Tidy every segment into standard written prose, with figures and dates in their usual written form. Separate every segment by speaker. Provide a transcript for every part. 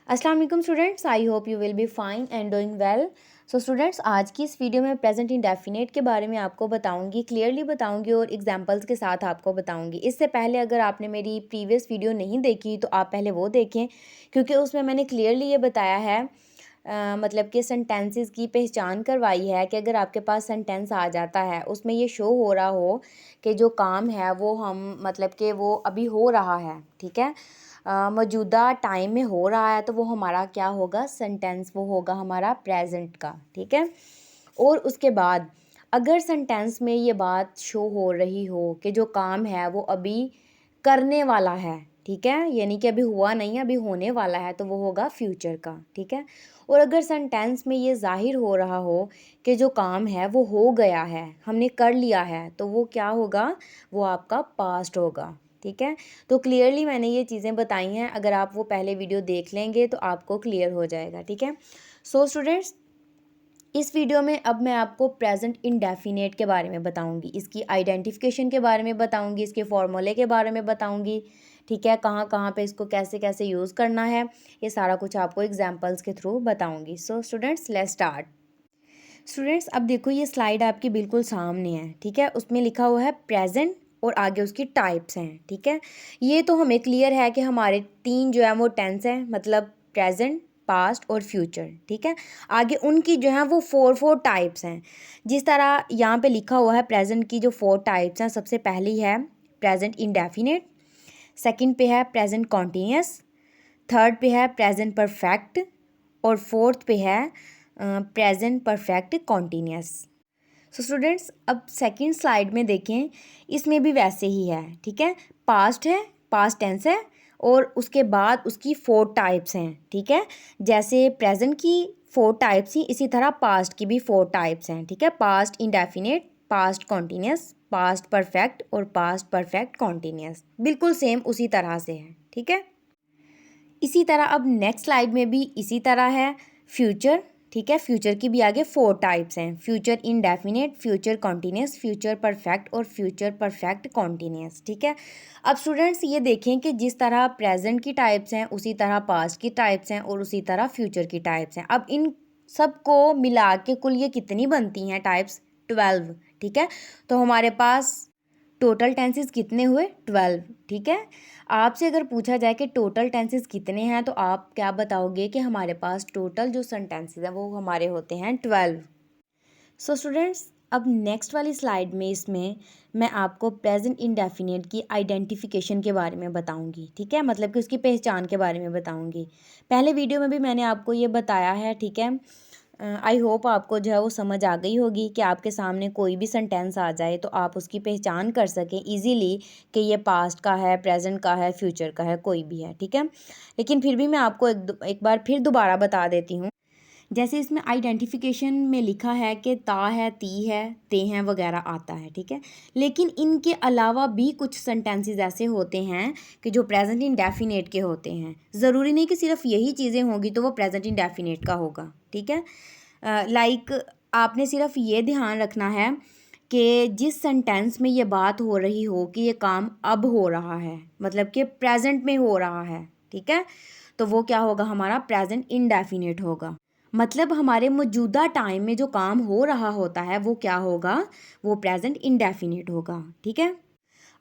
Speaker 1: अस्सलाम वालेकुम students, I hope you will be fine and doing well. So students, आज की इस वीडियो में प्रेजेंट इंडेफिनिट के बारे में आपको बताऊंगी, क्लियरली बताऊंगी और एग्जांपल्स के साथ आपको बताऊंगी। इससे पहले अगर आपने मेरी प्रीवियस वीडियो नहीं देखी तो आप पहले वो देखें, क्योंकि उसमें मैंने क्लियरली ये बताया है मतलब कि सेंटेंसेस की पहचान करवाई है कि अगर आपके पास सेंटेंस आ जाता है, उसमें ये शो हो रहा हो कि जो काम है वो हम मतलब कि वो अभी हो रहा है, ठीक है, मौजूदा टाइम में हो रहा है, तो वो हमारा क्या होगा, सेंटेंस वो होगा हमारा प्रेजेंट का, ठीक है। और उसके बाद अगर सेंटेंस में ये बात शो हो रही हो कि जो काम है वो अभी करने वाला है, ठीक है, यानी कि अभी हुआ नहीं, अभी होने वाला है, तो वो होगा फ्यूचर का, ठीक है। और अगर सेंटेंस में ये जाहिर हो रहा हो कि जो काम है वो हो गया है, हमने कर लिया है, तो वो क्या होगा, वो आपका पास्ट होगा, ठीक है। तो क्लियरली मैंने ये चीज़ें बताई हैं, अगर आप वो पहले वीडियो देख लेंगे तो आपको क्लियर हो जाएगा, ठीक है। सो स्टूडेंट्स, इस वीडियो में अब मैं आपको प्रेजेंट इंडेफिनेट के बारे में बताऊंगी, इसकी आइडेंटिफिकेशन के बारे में बताऊंगी, इसके फॉर्मूले के बारे में बताऊंगी, ठीक है, कहाँ कहाँ पे इसको कैसे कैसे यूज़ करना है, ये सारा कुछ आपको एग्जांपल्स के थ्रू बताऊंगी। So students, let's start. Students, अब देखो ये स्लाइड आपकी बिल्कुल सामने है, ठीक है, उसमें लिखा हुआ है प्रेजेंट और आगे उसकी टाइप्स हैं, ठीक है। ये तो हमें क्लियर है कि हमारे तीन जो है वो टेंस हैं, मतलब प्रेजेंट, पास्ट और फ्यूचर, ठीक है। आगे उनकी जो है वो फोर टाइप्स हैं। जिस तरह यहाँ पे लिखा हुआ है प्रेजेंट की जो फोर टाइप्स हैं, सबसे पहली है प्रेजेंट इंडेफिनिट, सेकंड पे है प्रेजेंट कॉन्टीन्यूस, थर्ड पे है प्रेजेंट परफेक्ट और फोर्थ पे है present perfect continuous. So students, अब सेकंड स्लाइड में देखें, इसमें भी वैसे ही है, ठीक है। पास्ट है, पास्ट टेंस है और उसके बाद उसकी फोर टाइप्स हैं, ठीक है। जैसे प्रेजेंट की फोर टाइप्स ही, इसी तरह पास्ट की भी फोर टाइप्स हैं, ठीक है। Past indefinite, past continuous, past perfect और पास्ट परफेक्ट कॉन्टीन्यूस, बिल्कुल सेम उसी तरह से है, ठीक है। इसी तरह अब नेक्स्ट स्लाइड में भी इसी तरह है फ्यूचर, ठीक है। फ्यूचर की भी आगे फोर टाइप्स हैं, future indefinite, future continuous, future perfect और फ्यूचर परफेक्ट कॉन्टीन्यूस, ठीक है। अब स्टूडेंट्स ये देखें कि जिस तरह प्रेजेंट की टाइप्स हैं उसी तरह पास्ट की टाइप्स हैं और उसी तरह फ्यूचर की टाइप्स हैं। अब इन सबको मिला के कुल ये कितनी बनती हैं टाइप्स, 12, ठीक है। तो हमारे पास टोटल टेंसेस कितने हुए, 12, ठीक है। आपसे अगर पूछा जाए कि टोटल टेंसेस कितने हैं, तो आप क्या बताओगे कि हमारे पास टोटल जो सेंटेंसेस हैं वो हमारे होते हैं 12। सो स्टूडेंट्स, अब नेक्स्ट वाली स्लाइड में इसमें मैं आपको प्रेजेंट इंडेफिनिट की आइडेंटिफिकेशन के बारे में बताऊंगी, ठीक है, मतलब कि उसकी पहचान के बारे में बताऊंगी। पहले वीडियो में भी मैंने आपको ये बताया है, ठीक है। आई होप आपको जो है वो समझ आ गई होगी कि आपके सामने कोई भी सेंटेंस आ जाए तो आप उसकी पहचान कर सकें इजीली कि ये पास्ट का है, प्रेजेंट का है, फ्यूचर का है, कोई भी है, ठीक है। लेकिन फिर भी मैं आपको एक बार फिर दोबारा बता देती हूँ। जैसे इसमें आइडेंटिफिकेशन में लिखा है कि ता है, ती है, ते हैं वगैरह आता है, ठीक है। लेकिन इनके अलावा भी कुछ सेंटेंसेस ऐसे होते हैं कि जो प्रेजेंट इंडेफिनेट के होते हैं। ज़रूरी नहीं कि सिर्फ यही चीज़ें होंगी तो वो प्रेजेंट इंडेफिनेट का होगा, ठीक है। लाइक आपने सिर्फ ये ध्यान रखना है कि जिस सेंटेंस में ये बात हो रही हो कि ये काम अब हो रहा है, मतलब कि प्रेजेंट में हो रहा है, ठीक है, तो वो क्या होगा, हमारा प्रेजेंट इंडेफिनिट होगा। मतलब हमारे मौजूदा टाइम में जो काम हो रहा होता है वो क्या होगा, वो प्रेजेंट इंडेफिनिट होगा, ठीक है।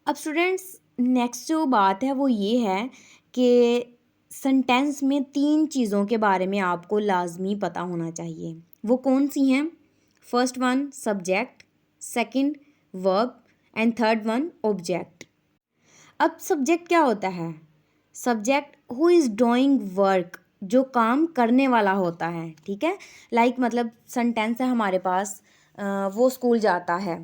Speaker 1: अब स्टूडेंट्स, नेक्स्ट जो बात है वो ये है कि सेंटेंस में तीन चीज़ों के बारे में आपको लाजमी पता होना चाहिए। वो कौन सी हैं? First one subject, second verb and third one object. अब सब्जेक्ट क्या होता है? Subject who is doing work, जो काम करने वाला होता है, ठीक है। लाइक मतलब सेंटेंस है हमारे पास, वो स्कूल जाता है,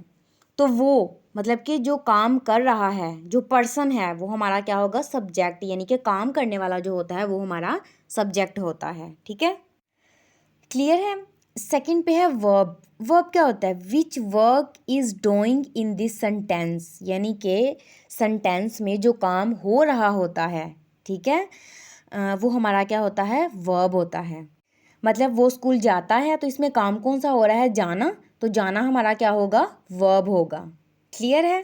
Speaker 1: तो वो मतलब कि जो काम कर रहा है, जो पर्सन है, वो हमारा क्या होगा, सब्जेक्ट, यानी कि काम करने वाला जो होता है वो हमारा सब्जेक्ट होता है, ठीक है, क्लियर है। सेकंड पे है वर्ब। वर्ब क्या होता है? Which work is doing in this sentence, यानी कि सेंटेंस में जो काम हो रहा होता है, ठीक है, वो हमारा क्या होता है, वर्ब होता है। मतलब वो स्कूल जाता है तो इसमें काम कौन सा हो रहा है, जाना, तो जाना हमारा क्या होगा, वर्ब होगा, क्लियर है।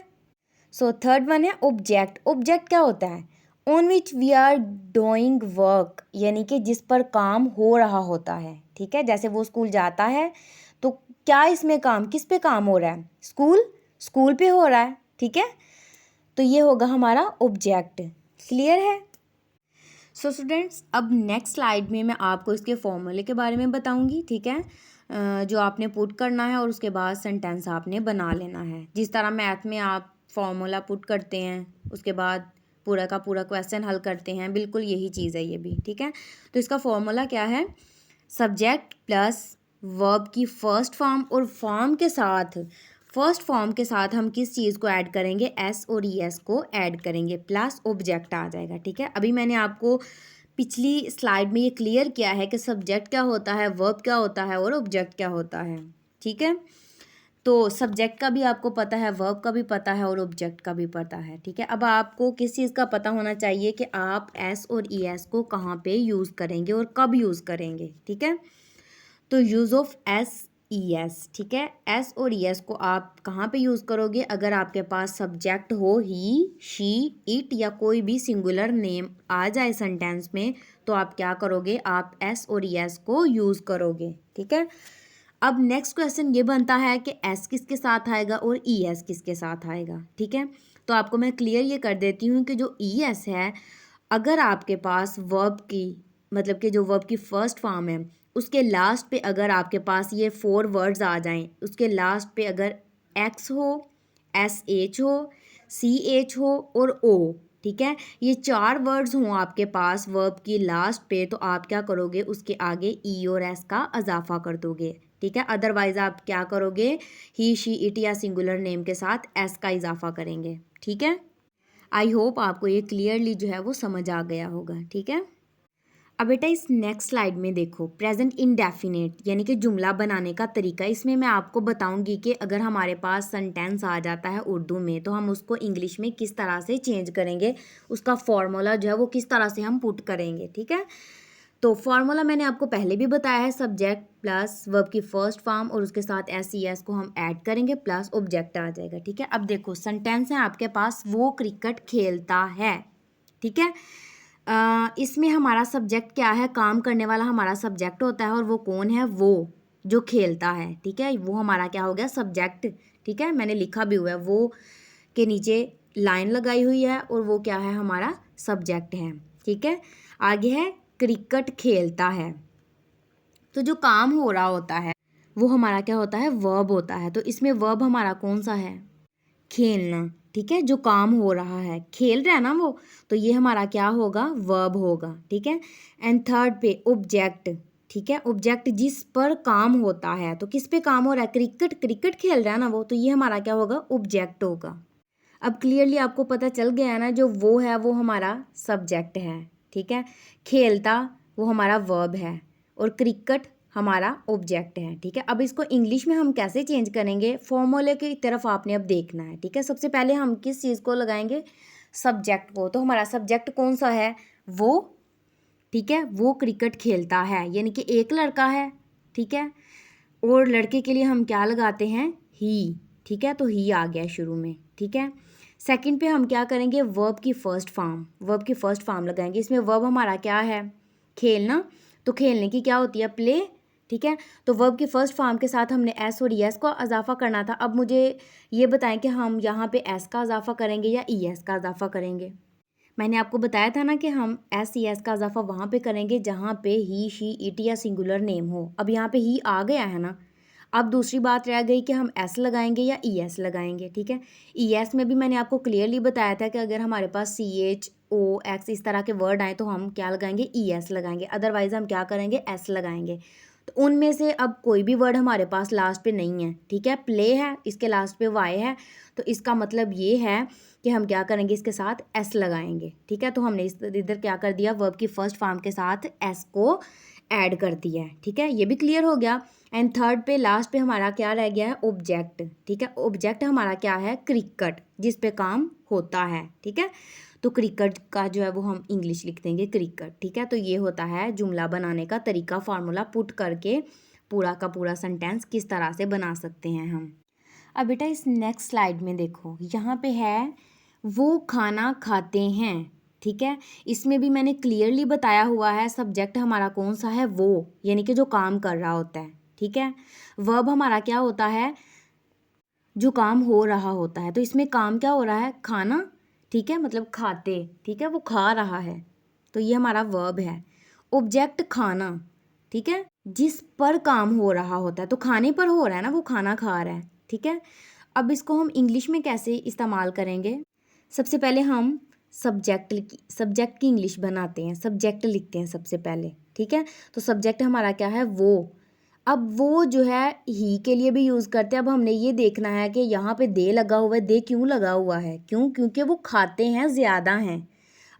Speaker 1: सो थर्ड वन है ऑब्जेक्ट। ऑब्जेक्ट क्या होता है? On which we are doing work, यानी कि जिस पर काम हो रहा होता है, ठीक है। जैसे वो स्कूल जाता है तो क्या इसमें काम, किस पे काम हो रहा है, स्कूल पे हो रहा है, ठीक है। तो ये होगा हमारा ऑब्जेक्ट। क्लियर है। सो स्टूडेंट्स, अब नेक्स्ट स्लाइड में मैं आपको इसके फॉर्मूले के बारे में बताऊंगी, ठीक है। जो आपने पुट करना है और उसके बाद सेंटेंस आपने बना लेना है। जिस तरह मैथ में आप फॉर्मूला पुट करते हैं उसके बाद पूरा का पूरा क्वेश्चन हल करते हैं, बिल्कुल यही चीज़ है ये भी, ठीक है। तो इसका फॉर्मूला क्या है, सब्जेक्ट प्लस वर्ब की फर्स्ट फॉर्म और फॉर्म के साथ, फर्स्ट फॉर्म के साथ हम किस चीज़ को ऐड करेंगे, एस और ई एस को ऐड करेंगे, प्लस ऑब्जेक्ट आ जाएगा, ठीक है। अभी मैंने आपको पिछली स्लाइड में ये क्लियर किया है कि सब्जेक्ट क्या होता है, वर्ब क्या होता है और ऑब्जेक्ट क्या होता है, ठीक है। तो सब्जेक्ट का भी आपको पता है, वर्ब का भी पता है और ऑब्जेक्ट का भी पता है, ठीक है। अब आपको किस चीज़ का पता होना चाहिए कि आप एस और ई एस को कहाँ पे यूज़ करेंगे और कब यूज़ करेंगे, ठीक है। तो use of S E S, ठीक है। एस और ई एस को आप कहाँ पे यूज़ करोगे, अगर आपके पास सब्जेक्ट हो ही, शी, इट या कोई भी सिंगुलर नेम आ जाए सेंटेंस में, तो आप क्या करोगे, आप एस और ई एस को यूज़ करोगे, ठीक है। अब नेक्स्ट क्वेश्चन ये बनता है कि एस किसके साथ आएगा और ई एस किसके साथ आएगा, ठीक है। तो आपको मैं क्लियर ये कर देती हूँ कि जो ई एस है, अगर आपके पास वर्ब की, मतलब कि जो वर्ब की फर्स्ट फॉर्म है उसके लास्ट पे अगर आपके पास ये 4 वर्ड्स आ जाएं, उसके लास्ट पे अगर एक्स हो, एस एच हो, सी एच हो और ओ, ठीक है, ये 4 वर्ड्स हों आपके पास वर्ब की लास्ट पे, तो आप क्या करोगे, उसके आगे ई और एस का इजाफा कर दोगे, ठीक है। अदरवाइज आप क्या करोगे, ही, शी, इट या सिंगुलर नेम के साथ एस का इजाफा करेंगे, ठीक है। आई होप आपको ये क्लियरली जो है वो समझ आ गया होगा, ठीक है। अब बेटा इस नेक्स्ट स्लाइड में देखो, प्रेजेंट इंडेफिनेट यानी कि जुमला बनाने का तरीका। इसमें मैं आपको बताऊंगी कि अगर हमारे पास सेंटेंस आ जाता है उर्दू में तो हम उसको इंग्लिश में किस तरह से चेंज करेंगे, उसका फॉर्मूला जो है वो किस तरह से हम पुट करेंगे, ठीक है। तो फॉर्मूला मैंने आपको पहले भी बताया है, सब्जेक्ट प्लस वर्ब की फर्स्ट फॉर्म और उसके साथ एस ई एस को हम ऐड करेंगे प्लस ऑब्जेक्ट आ जाएगा, ठीक है। अब देखो सेंटेंस है आपके पास, वो क्रिकेट खेलता है, ठीक है। इसमें हमारा सब्जेक्ट क्या है, काम करने वाला हमारा सब्जेक्ट होता है और वो कौन है, वो जो खेलता है, ठीक है। वो हमारा क्या हो गया, सब्जेक्ट, ठीक है। मैंने लिखा भी हुआ है, वो के नीचे लाइन लगाई हुई है और वो क्या है, हमारा सब्जेक्ट है, ठीक है। आगे है क्रिकेट खेलता है, तो जो काम हो रहा होता है वो हमारा क्या होता है, वर्ब होता है। तो इसमें वर्ब हमारा कौन सा है, खेलना, ठीक है। जो काम हो रहा है, खेल रहा है ना वो, तो ये हमारा क्या होगा, वर्ब होगा, ठीक है। एंड थर्ड पे ऑब्जेक्ट, ठीक है। ऑब्जेक्ट जिस पर काम होता है, तो किस पे काम हो रहा है, क्रिकेट खेल रहा है ना वो, तो ये हमारा क्या होगा, ऑब्जेक्ट होगा। अब क्लियरली आपको पता चल गया है ना, जो वो है वो हमारा सब्जेक्ट है, ठीक है। खेलता वो हमारा वर्ब है और क्रिकेट हमारा ऑब्जेक्ट है, ठीक है। अब इसको इंग्लिश में हम कैसे चेंज करेंगे, फॉर्मूले की तरफ आपने अब देखना है, ठीक है। सबसे पहले हम किस चीज़ को लगाएंगे, सब्जेक्ट को। तो हमारा सब्जेक्ट कौन सा है, वो, ठीक है। वो क्रिकेट खेलता है यानी कि एक लड़का है, ठीक है। और लड़के के लिए हम क्या लगाते हैं, ही, ठीक है। तो ही आ गया शुरू में, ठीक है। सेकंड पे हम क्या करेंगे, वर्ब की फर्स्ट फॉर्म, वर्ब की फर्स्ट फॉर्म लगाएंगे। इसमें वर्ब हमारा क्या है, खेलना, तो खेलने की क्या होती है, प्ले, ठीक है। तो वर्ब की फर्स्ट फॉर्म के साथ हमने एस और ई एस का इजाफा करना था। अब मुझे ये बताएं कि हम यहाँ पे एस का इजाफा करेंगे या ई एस का इजाफा करेंगे। मैंने आपको बताया था ना कि हम एस ई एस का इजाफा वहाँ पे करेंगे जहाँ पे ही, शी, इट या सिंगुलर नेम हो। अब यहाँ पे ही आ गया है ना, अब दूसरी बात रह गई कि हम एस लगाएंगे या ई एस लगाएंगे, ठीक है। ई एस में भी मैंने आपको क्लियरली बताया था कि अगर हमारे पास सी एच ओ एक्स इस तरह के वर्ड आए तो हम क्या लगाएंगे, ई एस लगाएंगे, अदरवाइज हम क्या करेंगे, एस लगाएंगे। तो उनमें से अब कोई भी वर्ड हमारे पास लास्ट पे नहीं है, ठीक है। प्ले है, इसके लास्ट पे वाई है, तो इसका मतलब ये है कि हम क्या करेंगे, इसके साथ एस लगाएंगे, ठीक है। तो हमने इधर क्या कर दिया, वर्ब की फर्स्ट फॉर्म के साथ एस को ऐड कर दिया है, ठीक है। ये भी क्लियर हो गया। एंड थर्ड पे लास्ट पे हमारा क्या रह गया है, ऑब्जेक्ट, ठीक है। ऑब्जेक्ट हमारा क्या है, क्रिकेट, जिस पे काम होता है, ठीक है। तो क्रिकेट का जो है वो हम इंग्लिश लिख देंगे क्रिकेट, ठीक है। तो ये होता है जुमला बनाने का तरीका, फार्मूला पुट करके पूरा का पूरा सेंटेंस किस तरह से बना सकते हैं हम। अब बेटा इस नेक्स्ट स्लाइड में देखो, यहाँ पे है वो खाना खाते हैं, ठीक है। इसमें भी मैंने क्लियरली बताया हुआ है सब्जेक्ट हमारा कौन सा है, वो यानी कि जो काम कर रहा होता है, ठीक है। वर्ब हमारा क्या होता है, जो काम हो रहा होता है। तो इसमें काम क्या हो रहा है, खाना, ठीक है, मतलब खाते, ठीक है, वो खा रहा है, तो ये हमारा वर्ब है। ऑब्जेक्ट खाना, ठीक है, जिस पर काम हो रहा होता है, तो खाने पर हो रहा है ना, वो खाना खा रहा है, ठीक है। अब इसको हम इंग्लिश में कैसे इस्तेमाल करेंगे, सबसे पहले हम सब्जेक्ट की इंग्लिश बनाते हैं, सब्जेक्ट लिखते हैं सबसे पहले, ठीक है। तो सब्जेक्ट हमारा क्या है, वो। अब वो जो है ही के लिए भी यूज़ करते हैं। अब हमने ये देखना है कि यहाँ पे दे लगा हुआ है, दे क्यों लगा हुआ है, क्योंकि वो खाते हैं, ज़्यादा हैं।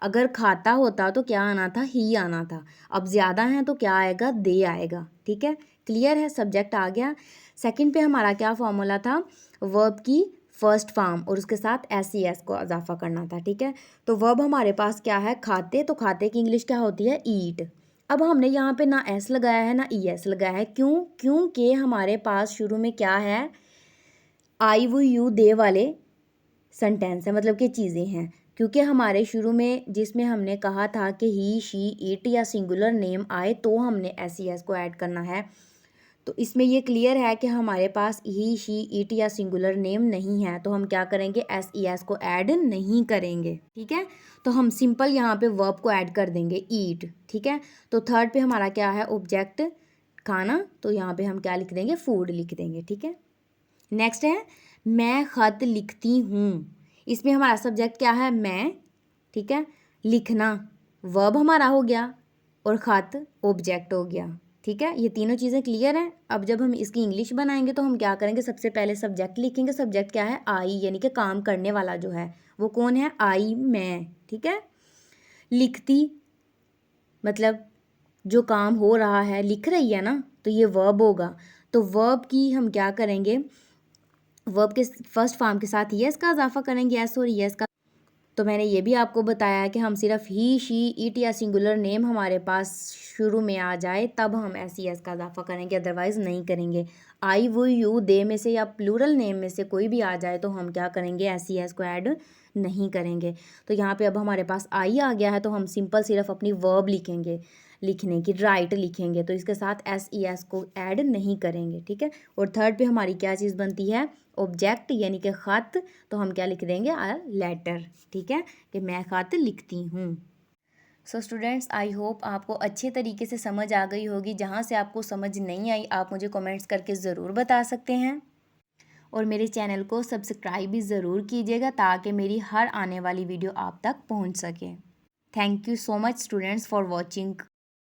Speaker 1: अगर खाता होता तो क्या आना था, ही आना था। अब ज़्यादा हैं तो क्या आएगा, दे आएगा, ठीक है। क्लियर है, सब्जेक्ट आ गया। सेकंड पे हमारा क्या फॉर्मूला था, वर्ब की फर्स्ट फॉर्म और उसके साथ एस ई एस को इजाफा करना था, ठीक है। तो वर्ब हमारे पास क्या है, खाते, तो खाते की इंग्लिश क्या होती है, ईट। अब हमने यहाँ पे ना एस लगाया है ना ई एस लगाया है, क्योंकि हमारे पास शुरू में क्या है, आई वो यू दे वाले सेंटेंस है, मतलब कि चीज़ें हैं। क्योंकि हमारे शुरू में जिसमें हमने कहा था कि ही शी इट या सिंगुलर नेम आए तो हमने एस ई एस को ऐड करना है। तो इसमें ये क्लियर है कि हमारे पास ही शी इट या सिंगुलर नेम नहीं है, तो हम क्या करेंगे, एस ई एस को ऐड नहीं करेंगे, ठीक है। तो हम सिंपल यहाँ पे वर्ब को ऐड कर देंगे, ईट, ठीक है। तो थर्ड पे हमारा क्या है, ऑब्जेक्ट खाना, तो यहाँ पे हम क्या लिख देंगे, फूड लिख देंगे, ठीक है। नेक्स्ट है मैं ख़त लिखती हूँ। इसमें हमारा सब्जेक्ट क्या है, मैं, ठीक है, लिखना वर्ब हमारा हो गया और ख़त ऑब्जेक्ट हो गया, ठीक है। ये तीनों चीज़ें क्लियर हैं। अब जब हम इसकी इंग्लिश बनाएंगे तो हम क्या करेंगे, सबसे पहले सब्जेक्ट लिखेंगे। सब्जेक्ट क्या है, आई, यानी कि काम करने वाला जो है वो कौन है, आई, मैं, ठीक है। लिखती मतलब जो काम हो रहा है, लिख रही है ना, तो ये वर्ब होगा। तो वर्ब की हम क्या करेंगे, वर्ब के फर्स्ट फॉर्म के साथ यस का इजाफा करेंगे, यस और यस का। तो मैंने ये भी आपको बताया है कि हम सिर्फ ही शी इट या सिंगुलर नेम हमारे पास शुरू में आ जाए तब हम एस ई एस का इजाफा करेंगे, अदरवाइज़ नहीं करेंगे। आई वो यू दे में से या प्लूरल नेम में से कोई भी आ जाए तो हम क्या करेंगे, एस ई एस को ऐड नहीं करेंगे। तो यहाँ पे अब हमारे पास आई आ गया है तो हम सिंपल सिर्फ अपनी वर्ब लिखेंगे, लिखने की राइट लिखेंगे, तो इसके साथ एस ई एस को ऐड नहीं करेंगे, ठीक है। और थर्ड पे हमारी क्या चीज़ बनती है, ऑब्जेक्ट यानी कि ख़त, तो हम क्या लिख देंगे, आ लेटर, ठीक है, कि मैं ख़त लिखती हूँ। सो स्टूडेंट्स, आई होप आपको अच्छे तरीके से समझ आ गई होगी। जहाँ से आपको समझ नहीं आई आप मुझे कमेंट्स करके ज़रूर बता सकते हैं, और मेरे चैनल को सब्सक्राइब भी ज़रूर कीजिएगा ताकि मेरी हर आने वाली वीडियो आप तक पहुँच सके। Thank you so much students for watching.